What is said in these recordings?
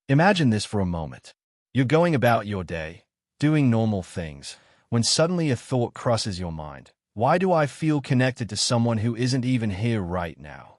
Imagine this for a moment. You're going about your day, doing normal things, when suddenly a thought crosses your mind. Why do I feel connected to someone who isn't even here right now?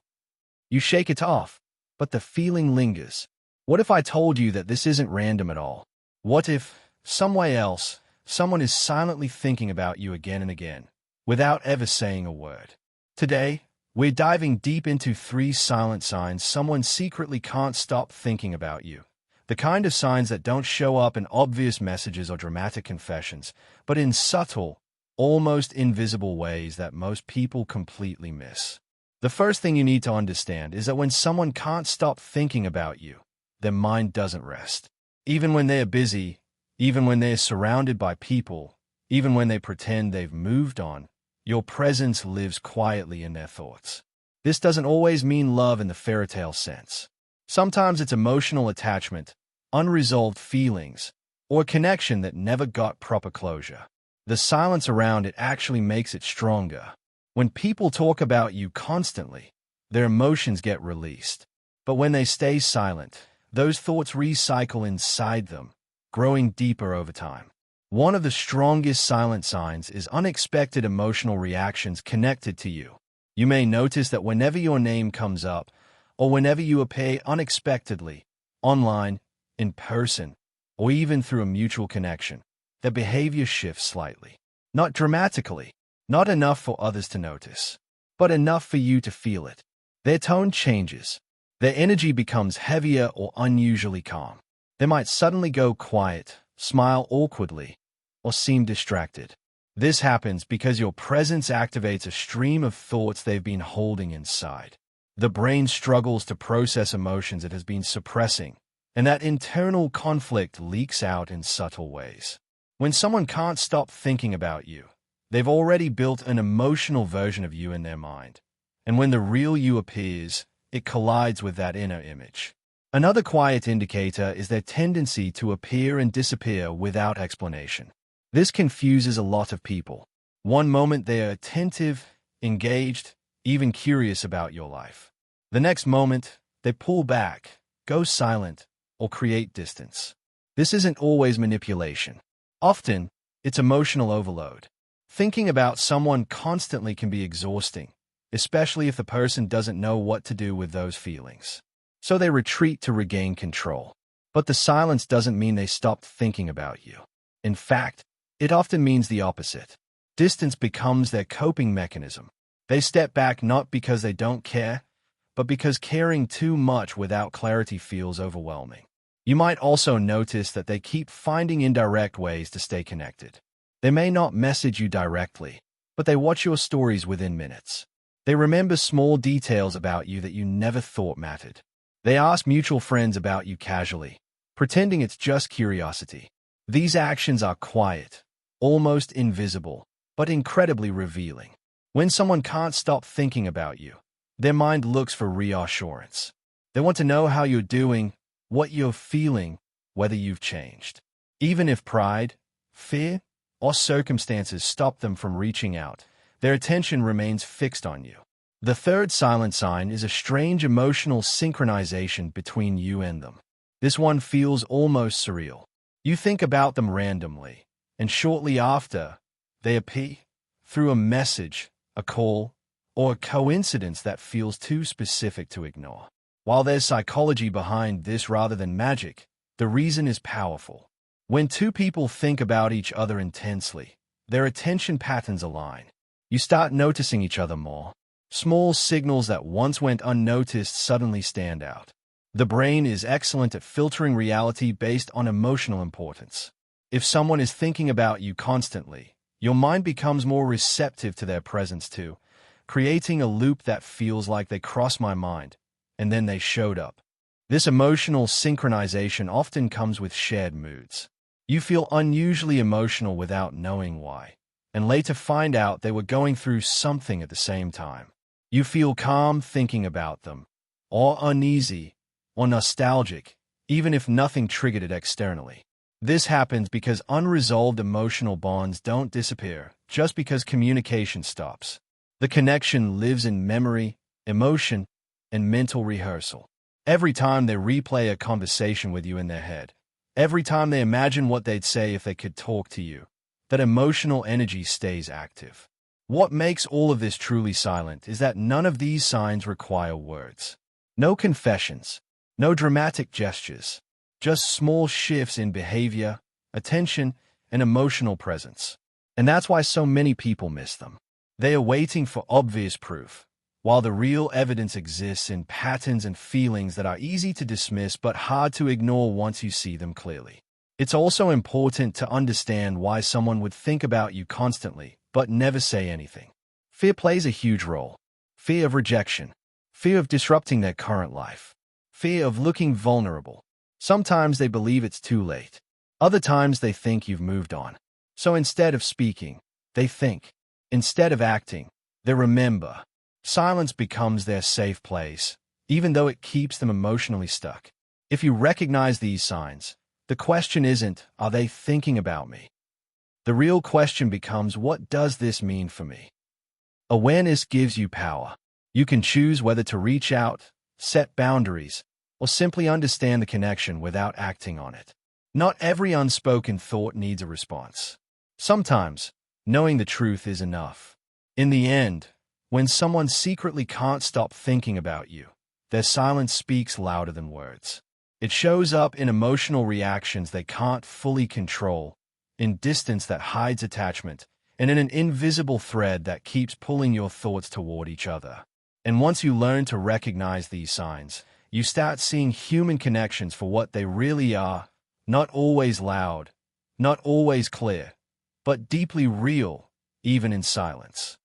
You shake it off, but the feeling lingers. What if I told you that this isn't random at all? What if, somewhere else, someone is silently thinking about you again and again, without ever saying a word? Today, we're diving deep into 3 silent signs someone secretly can't stop thinking about you. The kind of signs that don't show up in obvious messages or dramatic confessions, but in subtle, almost invisible ways that most people completely miss. The first thing you need to understand is that when someone can't stop thinking about you, their mind doesn't rest. Even when they're busy, even when they're surrounded by people, even when they pretend they've moved on, your presence lives quietly in their thoughts. This doesn't always mean love in the fairy tale sense. Sometimes it's emotional attachment, unresolved feelings, or a connection that never got proper closure. The silence around it actually makes it stronger. When people talk about you constantly, their emotions get released. But when they stay silent, those thoughts recycle inside them, growing deeper over time. One of the strongest silent signs is unexpected emotional reactions connected to you. You may notice that whenever your name comes up, or whenever you appear unexpectedly, online, in person, or even through a mutual connection, their behavior shifts slightly. Not dramatically, not enough for others to notice, but enough for you to feel it. Their tone changes. Their energy becomes heavier or unusually calm. They might suddenly go quiet, smile awkwardly, or seem distracted. This happens because your presence activates a stream of thoughts they've been holding inside. The brain struggles to process emotions it has been suppressing, and that internal conflict leaks out in subtle ways. When someone can't stop thinking about you, they've already built an emotional version of you in their mind. And when the real you appears, it collides with that inner image. Another quiet indicator is their tendency to appear and disappear without explanation. This confuses a lot of people. One moment they are attentive, engaged, even curious about your life. The next moment, they pull back, go silent, or create distance. This isn't always manipulation. Often, it's emotional overload. Thinking about someone constantly can be exhausting, especially if the person doesn't know what to do with those feelings. So they retreat to regain control. But the silence doesn't mean they stopped thinking about you. In fact, it often means the opposite. Distance becomes their coping mechanism. They step back not because they don't care, but because caring too much without clarity feels overwhelming. You might also notice that they keep finding indirect ways to stay connected. They may not message you directly, but they watch your stories within minutes. They remember small details about you that you never thought mattered. They ask mutual friends about you casually, pretending it's just curiosity. These actions are quiet, almost invisible, but incredibly revealing. When someone can't stop thinking about you, their mind looks for reassurance. They want to know how you're doing, what you're feeling, whether you've changed. Even if pride, fear, or circumstances stop them from reaching out, their attention remains fixed on you. The third silent sign is a strange emotional synchronization between you and them. This one feels almost surreal. You think about them randomly, and shortly after, they appear through a message, a call, or a coincidence that feels too specific to ignore. While there's psychology behind this rather than magic, the reason is powerful. When two people think about each other intensely, their attention patterns align. You start noticing each other more. Small signals that once went unnoticed suddenly stand out. The brain is excellent at filtering reality based on emotional importance. If someone is thinking about you constantly, your mind becomes more receptive to their presence too, creating a loop that feels like they crossed my mind, and then they showed up. This emotional synchronization often comes with shared moods. You feel unusually emotional without knowing why, and later find out they were going through something at the same time. You feel calm thinking about them, or uneasy, or nostalgic, even if nothing triggered it externally. This happens because unresolved emotional bonds don't disappear just because communication stops. The connection lives in memory, emotion, and mental rehearsal. Every time they replay a conversation with you in their head, every time they imagine what they'd say if they could talk to you, that emotional energy stays active. What makes all of this truly silent is that none of these signs require words. No confessions, no dramatic gestures, just small shifts in behavior, attention, and emotional presence. And that's why so many people miss them. They are waiting for obvious proof, while the real evidence exists in patterns and feelings that are easy to dismiss but hard to ignore once you see them clearly. It's also important to understand why someone would think about you constantly but never say anything. Fear plays a huge role. Fear of rejection, fear of disrupting their current life, fear of looking vulnerable. Sometimes they believe it's too late. Other times they think you've moved on. So instead of speaking, they think. Instead of acting, they remember. Silence becomes their safe place, even though it keeps them emotionally stuck. If you recognize these signs, the question isn't, are they thinking about me? The real question becomes, what does this mean for me? Awareness gives you power. You can choose whether to reach out, set boundaries, or simply understand the connection without acting on it. Not every unspoken thought needs a response. Sometimes, knowing the truth is enough. In the end, when someone secretly can't stop thinking about you, their silence speaks louder than words. It shows up in emotional reactions they can't fully control, in distance that hides attachment, and in an invisible thread that keeps pulling your thoughts toward each other. And once you learn to recognize these signs, you start seeing human connections for what they really are, not always loud, not always clear, but deeply real, even in silence.